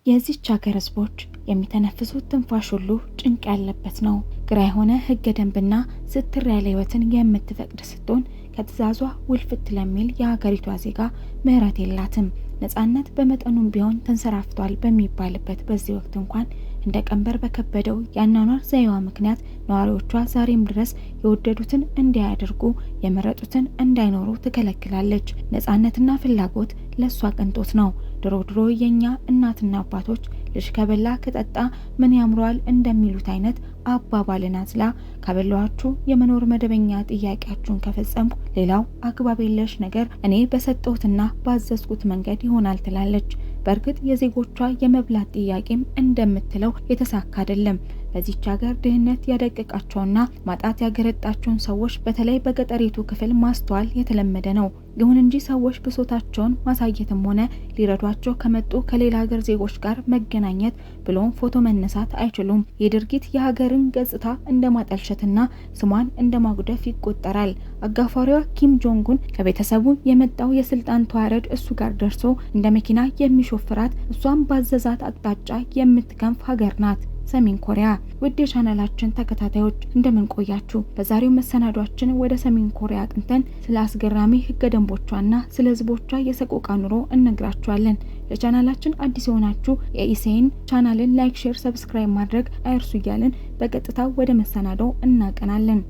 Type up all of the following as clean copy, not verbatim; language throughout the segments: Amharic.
የዚህች ሀገር ህዝቦች የሚተነፍሱት ትንፋሽ ሁሉ ጭንቅ ያለበት ነው። ግራ የሆነ ህገ ደንብና ስትር ያለ ህይወትን የምትፈቅድ ስትሆን ከትእዛዟ ውልፍት ለሚል የሀገሪቷ ዜጋ ምህረት የላትም። ነጻነት በመጠኑም ቢሆን ተንሰራፍቷል በሚባልበት በዚህ ወቅት እንኳን እንደ ቀንበር በከበደው ያናኗር ዘይዋ ምክንያት ነዋሪዎቿ ዛሬም ድረስ የወደዱትን እንዳያደርጉ የመረጡትን እንዳይኖሩ ትከለክላለች። ነጻነትና ፍላጎት ለሷ ቅንጦት ነው። ድሮ የኛ እናትና አባቶች ልጅ ከበላ ከጠጣ ምን ያምረዋል እንደሚሉት አይነት አባባልን አዝላ ካበላችሁ የመኖር መደበኛ ጥያቄያችሁን ከፈጸምኩ ሌላው አግባብ የለሽ ነገር እኔ በሰጠሁትና ባዘዝኩት መንገድ ይሆናል ትላለች። በእርግጥ የዜጎቿ የመብላት ጥያቄም እንደምትለው የተሳካ አይደለም። በዚህች ሀገር ድህነት ያደቀቃቸውና ማጣት ያገረጣቸውን ሰዎች በተለይ በገጠሪቱ ክፍል ማስተዋል የተለመደ ነው። ይሁን እንጂ ሰዎች ብሶታቸውን ማሳየትም ሆነ ሊረዷቸው ከመጡ ከሌላ ሀገር ዜጎች ጋር መገናኘት ብሎም ፎቶ መነሳት አይችሉም። ይህ ድርጊት የሀገርን ገጽታ እንደማጠልሸትና ስሟን እንደማጉደፍ ይቆጠራል። አጋፋሪዋ ኪም ጆንጉን ከቤተሰቡ የመጣው የስልጣን ተዋረድ እሱ ጋር ደርሶ እንደ መኪና የሚሾፍራት እሷን ባዘዛት አቅጣጫ የምትከንፍ ሀገር ናት ሰሜን ኮሪያ። ውድ የቻናላችን ተከታታዮች እንደምን ቆያችሁ? በዛሬው መሰናዷችን ወደ ሰሜን ኮሪያ አቅንተን ስለ አስገራሚ ህገ ደንቦቿና ስለ ህዝቦቿ የሰቆቃ ኑሮ እንነግራችኋለን። ለቻናላችን አዲስ የሆናችሁ የኢሴን ቻናልን ላይክ፣ ሼር፣ ሰብስክራይብ ማድረግ አይርሱ እያልን በቀጥታ ወደ መሰናዶው እናቀናለን።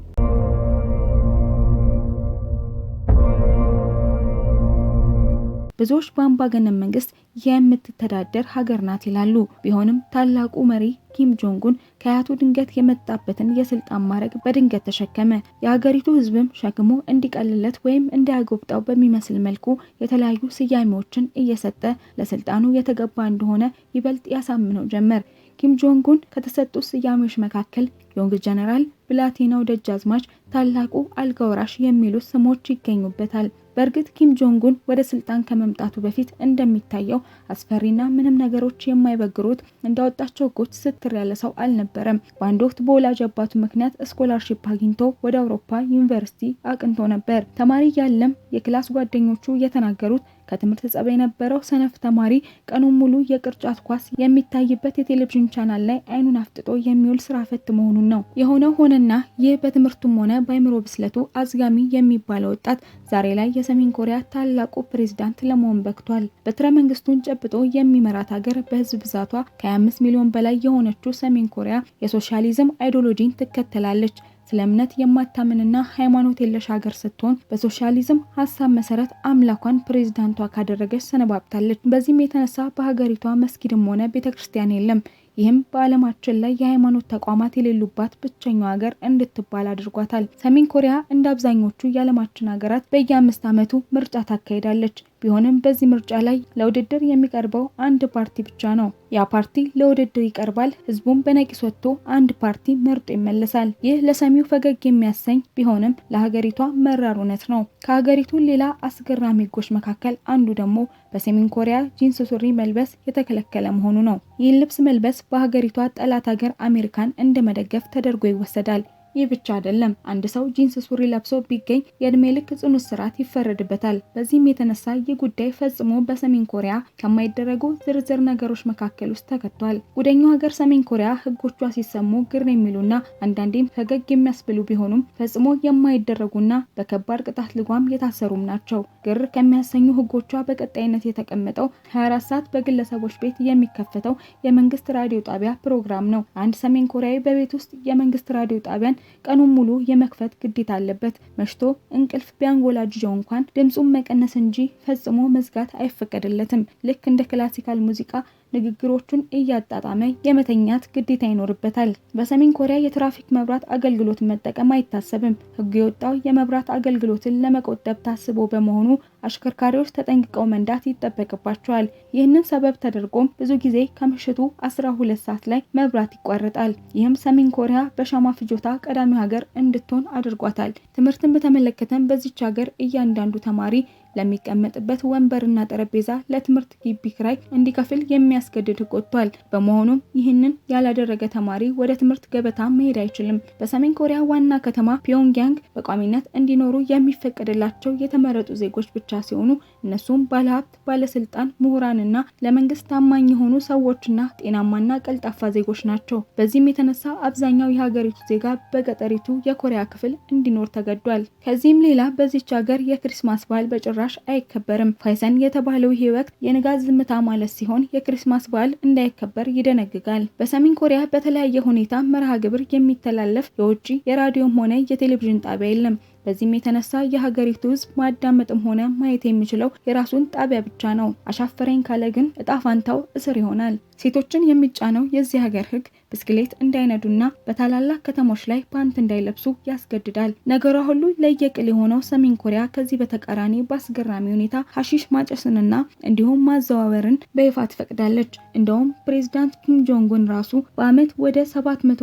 ብዙዎች በአምባገነን መንግስት የምትተዳደር ሀገር ናት ይላሉ። ቢሆንም ታላቁ መሪ ኪም ጆንጉን ከአያቱ ድንገት የመጣበትን የስልጣን ማዕረግ በድንገት ተሸከመ። የሀገሪቱ ህዝብም ሸክሙ እንዲቀልለት ወይም እንዲያጎብጣው በሚመስል መልኩ የተለያዩ ስያሜዎችን እየሰጠ ለስልጣኑ የተገባ እንደሆነ ይበልጥ ያሳምነው ጀመር። ኪም ጆንጉን ከተሰጡት ስያሜዎች መካከል ዮንግ ጀነራል፣ ብላቴናው ደጃዝማች፣ ታላቁ አልጋ ወራሽ የሚሉት ስሞች ይገኙበታል። በእርግጥ ኪም ጆንጉን ወደ ስልጣን ከመምጣቱ በፊት እንደሚታየው አስፈሪና ምንም ነገሮች የማይበግሩት እንዳወጣቸው ጎት ስትር ያለ ሰው አልነበረም። በአንድ ወቅት በወላጅ አባቱ ምክንያት ስኮላርሺፕ አግኝቶ ወደ አውሮፓ ዩኒቨርሲቲ አቅንቶ ነበር። ተማሪ ያለም የክላስ ጓደኞቹ የተናገሩት ከትምህርት ጸባይ የነበረው ሰነፍ ተማሪ ቀኑን ሙሉ የቅርጫት ኳስ የሚታይበት የቴሌቪዥን ቻናል ላይ አይኑን አፍጥጦ የሚውል ስራ ፈት መሆኑን ነው። የሆነው ሆነና ይህ በትምህርቱም ሆነ በአይምሮ ብስለቱ አዝጋሚ የሚባለው ወጣት ዛሬ ላይ የሰሜን ኮሪያ ታላቁ ፕሬዝዳንት ለመሆን በቅቷል። በትረ መንግስቱን ጨብጦ የሚመራት ሀገር በህዝብ ብዛቷ ከ25 ሚሊዮን በላይ የሆነችው ሰሜን ኮሪያ የሶሻሊዝም አይዲዮሎጂን ትከተላለች። ስለ እምነት የማታምንና ሃይማኖት የለሽ ሀገር ስትሆን በሶሻሊዝም ሀሳብ መሰረት አምላኳን ፕሬዝዳንቷ ካደረገች ሰነባብታለች። በዚህም የተነሳ በሀገሪቷ መስጊድም ሆነ ቤተክርስቲያን የለም። ይህም በዓለማችን ላይ የሃይማኖት ተቋማት የሌሉባት ብቸኛው ሀገር እንድትባል አድርጓታል። ሰሜን ኮሪያ እንደ አብዛኞቹ የዓለማችን ሀገራት በየ5 ዓመቱ ምርጫ ታካሂዳለች። ቢሆንም በዚህ ምርጫ ላይ ለውድድር የሚቀርበው አንድ ፓርቲ ብቻ ነው። ያ ፓርቲ ለውድድር ይቀርባል፣ ህዝቡም በነቂስ ወጥቶ አንድ ፓርቲ መርጦ ይመለሳል። ይህ ለሰሚው ፈገግ የሚያሰኝ ቢሆንም ለሀገሪቷ መራር እውነት ነው። ከሀገሪቱ ሌላ አስገራሚ ህጎች መካከል አንዱ ደግሞ በሰሜን ኮሪያ ጂንስ ሱሪ መልበስ የተከለከለ መሆኑ ነው። ይህን ልብስ መልበስ በሀገሪቷ ጠላት ሀገር አሜሪካን እንደመደገፍ ተደርጎ ይወሰዳል። ይህ ብቻ አይደለም። አንድ ሰው ጂንስ ሱሪ ለብሶ ቢገኝ የእድሜ ልክ ጽኑ እስራት ይፈረድበታል። በዚህም የተነሳ ይህ ጉዳይ ፈጽሞ በሰሜን ኮሪያ ከማይደረጉ ዝርዝር ነገሮች መካከል ውስጥ ተከቷል። ጉደኛው ሀገር ሰሜን ኮሪያ ህጎቿ ሲሰሙ ግር የሚሉና አንዳንዴም ፈገግ የሚያስብሉ ቢሆኑም ፈጽሞ የማይደረጉና በከባድ ቅጣት ልጓም የታሰሩም ናቸው። ግር ከሚያሰኙ ህጎቿ በቀጣይነት የተቀመጠው 24 ሰዓት በግለሰቦች ቤት የሚከፈተው የመንግስት ራዲዮ ጣቢያ ፕሮግራም ነው። አንድ ሰሜን ኮሪያዊ በቤት ውስጥ የመንግስት ራዲዮ ጣቢያን ቀኑን ሙሉ የመክፈት ግዴታ አለበት። መሽቶ እንቅልፍ ቢያንጎላጅው እንኳን ድምጹን መቀነስ እንጂ ፈጽሞ መዝጋት አይፈቀድለትም። ልክ እንደ ክላሲካል ሙዚቃ ንግግሮቹን እያጣጣመ የመተኛት ግዴታ ይኖርበታል። በሰሜን ኮሪያ የትራፊክ መብራት አገልግሎት መጠቀም አይታሰብም። ህጉ የወጣው የመብራት አገልግሎትን ለመቆጠብ ታስቦ በመሆኑ አሽከርካሪዎች ተጠንቅቀው መንዳት ይጠበቅባቸዋል። ይህንን ሰበብ ተደርጎም ብዙ ጊዜ ከምሽቱ 12 ሰዓት ላይ መብራት ይቋረጣል። ይህም ሰሜን ኮሪያ በሻማ ፍጆታ ቀዳሚ ሀገር እንድትሆን አድርጓታል። ትምህርትን በተመለከተም በዚች ሀገር እያንዳንዱ ተማሪ ለሚቀመጥበት ወንበርና ጠረጴዛ ለትምህርት ግቢ ኪራይ እንዲከፍል የሚያስገድድ ሕግ ወጥቷል። በመሆኑም ይህንን ያላደረገ ተማሪ ወደ ትምህርት ገበታ መሄድ አይችልም። በሰሜን ኮሪያ ዋና ከተማ ፒዮንግያንግ በቋሚነት እንዲኖሩ የሚፈቀድላቸው የተመረጡ ዜጎች ብቻ ሲሆኑ እነሱም ባለሀብት፣ ባለስልጣን፣ ምሁራንና ለመንግስት ታማኝ የሆኑ ሰዎችና ጤናማና ቀልጣፋ ዜጎች ናቸው። በዚህም የተነሳ አብዛኛው የሀገሪቱ ዜጋ በገጠሪቱ የኮሪያ ክፍል እንዲኖር ተገዷል። ከዚህም ሌላ በዚች ሀገር የክሪስማስ በዓል በጭራሽ አይከበርም። ፋይሰን የተባለው ይህ ወቅት የንጋት ዝምታ ማለት ሲሆን የክሪስማስ በዓል እንዳይከበር ይደነግጋል። በሰሜን ኮሪያ በተለያየ ሁኔታ መርሃ ግብር የሚተላለፍ የውጭ የራዲዮም ሆነ የቴሌቪዥን ጣቢያ የለም። በዚህም የተነሳ የሀገሪቱ ሕዝብ ማዳመጥም ሆነ ማየት የሚችለው የራሱን ጣቢያ ብቻ ነው። አሻፈረኝ ካለ ግን እጣ ፋንታው እስር ይሆናል። ሴቶችን የሚጫነው የዚህ ሀገር ሕግ ብስክሌት እንዳይነዱና በታላላቅ ከተሞች ላይ ፓንት እንዳይለብሱ ያስገድዳል። ነገሯ ሁሉ ለየቅል የሆነው ሰሜን ኮሪያ ከዚህ በተቃራኒ በአስገራሚ ሁኔታ ሐሺሽ ማጨስንና እንዲሁም ማዘዋወርን በይፋ ትፈቅዳለች። እንደውም ፕሬዝዳንት ኪም ጆንጉን ራሱ በአመት ወደ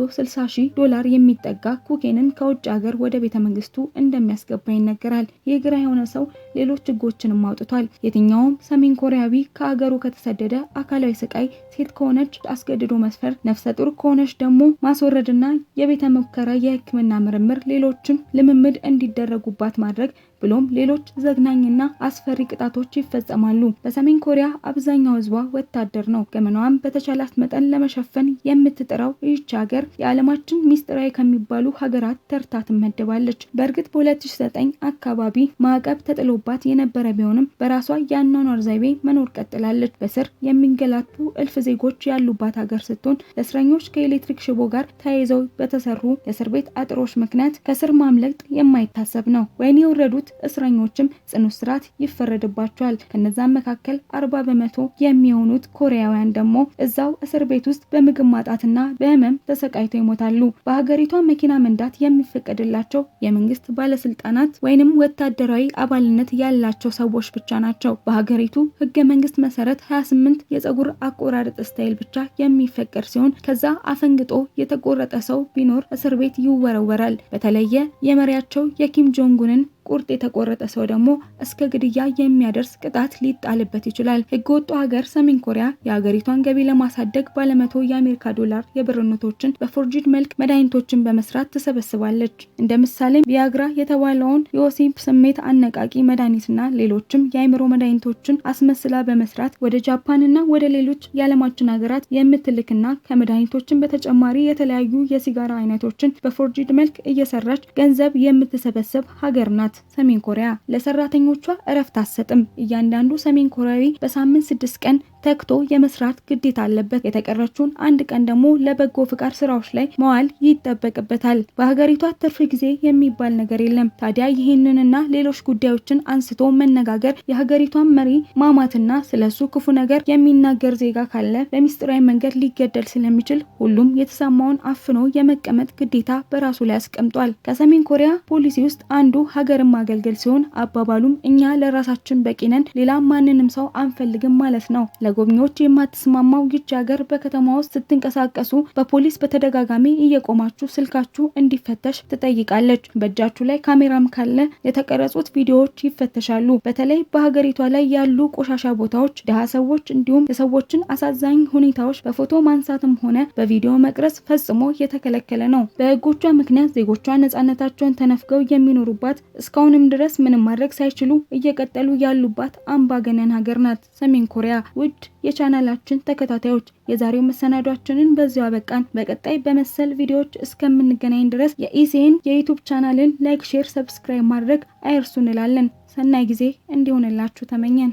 $760,000 የሚጠጋ ኮኬንን ከውጭ ሀገር ወደ ቤተ መንግስቱ እንደሚያስገባ ይነገራል። ይህ ግራ የሆነ ሰው ሌሎች ሕጎችንም አውጥቷል። የትኛውም ሰሜን ኮሪያዊ ከሀገሩ ከተሰደደ አካላዊ ስቃይ፣ ሴት ከሆነች አስገድዶ መስፈር፣ ነፍሰ ጡር ከሆነች ደግሞ ማስወረድና የቤተ ሙከራ የሕክምና ምርምር ሌሎችም ልምምድ እንዲደረጉባት ማድረግ ብሎም ሌሎች ዘግናኝና አስፈሪ ቅጣቶች ይፈጸማሉ። በሰሜን ኮሪያ አብዛኛው ህዝቧ ወታደር ነው። ገመናዋን በተቻላት መጠን ለመሸፈን የምትጥረው ይህች ሀገር የዓለማችን ሚስጥራዊ ከሚባሉ ሀገራት ተርታ ትመደባለች። በእርግጥ በ2009 አካባቢ ማዕቀብ ተጥሎባት የነበረ ቢሆንም በራሷ የአኗኗር ዘይቤ መኖር ቀጥላለች። በስር የሚንገላቱ እልፍ ዜጎች ያሉባት ሀገር ስትሆን ለእስረኞች ከኤሌክትሪክ ሽቦ ጋር ተያይዘው በተሰሩ የእስር ቤት አጥሮች ምክንያት ከስር ማምለጥ የማይታሰብ ነው። ወይኔ የወረዱት እስረኞችም ጽኑ እስራት ይፈረድባቸዋል። ከነዛም መካከል 40% የሚሆኑት ኮሪያውያን ደግሞ እዛው እስር ቤት ውስጥ በምግብ ማጣትና በህመም ተሰቃይተው ይሞታሉ። በሀገሪቷ መኪና መንዳት የሚፈቀድላቸው የመንግስት ባለስልጣናት ወይንም ወታደራዊ አባልነት ያላቸው ሰዎች ብቻ ናቸው። በሀገሪቱ ህገ መንግስት መሰረት 28 የፀጉር አቆራረጥ ስታይል ብቻ የሚፈቀድ ሲሆን ከዛ አፈንግጦ የተቆረጠ ሰው ቢኖር እስር ቤት ይወረወራል። በተለየ የመሪያቸው የኪም ጆንጉንን ቁርጥ የተቆረጠ ሰው ደግሞ እስከ ግድያ የሚያደርስ ቅጣት ሊጣልበት ይችላል። ህገወጡ ሀገር ሰሜን ኮሪያ የሀገሪቷን ገቢ ለማሳደግ ባለመቶ የአሜሪካ ዶላር የብር ኖቶችን በፎርጂድ መልክ መድኃኒቶችን በመስራት ትሰበስባለች። እንደ ምሳሌ ቪያግራ የተባለውን የወሲብ ስሜት አነቃቂ መድኃኒትና ሌሎችም የአይምሮ መድኃኒቶችን አስመስላ በመስራት ወደ ጃፓንና ወደ ሌሎች የዓለማችን ሀገራት የምትልክና ከመድኃኒቶችን በተጨማሪ የተለያዩ የሲጋራ አይነቶችን በፎርጂድ መልክ እየሰራች ገንዘብ የምትሰበስብ ሀገር ናት። ሰሜን ኮሪያ ለሰራተኞቿ እረፍት አትሰጥም። እያንዳንዱ ሰሜን ኮሪያዊ በሳምንት 6 ቀን ተክቶ የመስራት ግዴታ አለበት። የተቀረችውን አንድ ቀን ደግሞ ለበጎ ፍቃድ ስራዎች ላይ መዋል ይጠበቅበታል። በሀገሪቷ ትርፍ ጊዜ የሚባል ነገር የለም። ታዲያ ይህንንና ሌሎች ጉዳዮችን አንስቶ መነጋገር የሀገሪቷን መሪ ማማትና ስለሱ ክፉ ነገር የሚናገር ዜጋ ካለ በሚስጥራዊ መንገድ ሊገደል ስለሚችል ሁሉም የተሰማውን አፍኖ የመቀመጥ ግዴታ በራሱ ላይ አስቀምጧል። ከሰሜን ኮሪያ ፖሊሲ ውስጥ አንዱ ሀገርን ማገልገል ሲሆን አባባሉም እኛ ለራሳችን በቂ ነን፣ ሌላ ማንንም ሰው አንፈልግም ማለት ነው። ለጎብኚዎች የማትስማማው ይህች ሀገር በከተማ ውስጥ ስትንቀሳቀሱ በፖሊስ በተደጋጋሚ እየቆማችሁ ስልካችሁ እንዲፈተሽ ትጠይቃለች። በእጃችሁ ላይ ካሜራም ካለ የተቀረጹት ቪዲዮዎች ይፈተሻሉ። በተለይ በሀገሪቷ ላይ ያሉ ቆሻሻ ቦታዎች፣ ደሃ ሰዎች እንዲሁም የሰዎችን አሳዛኝ ሁኔታዎች በፎቶ ማንሳትም ሆነ በቪዲዮ መቅረጽ ፈጽሞ የተከለከለ ነው። በህጎቿ ምክንያት ዜጎቿ ነጻነታቸውን ተነፍገው የሚኖሩባት እስካሁንም ድረስ ምንም ማድረግ ሳይችሉ እየቀጠሉ ያሉባት አምባገነን ሀገር ናት ሰሜን ኮሪያ። ውድ የቻናላችን ተከታታዮች የዛሬው መሰናዷችንን በዚሁ አበቃን። በቀጣይ በመሰል ቪዲዮዎች እስከምንገናኝ ድረስ የኢሴን የዩቲዩብ ቻናልን ላይክ፣ ሼር፣ ሰብስክራይብ ማድረግ አይርሱ እንላለን። ሰናይ ጊዜ እንዲሆንላችሁ ተመኘን።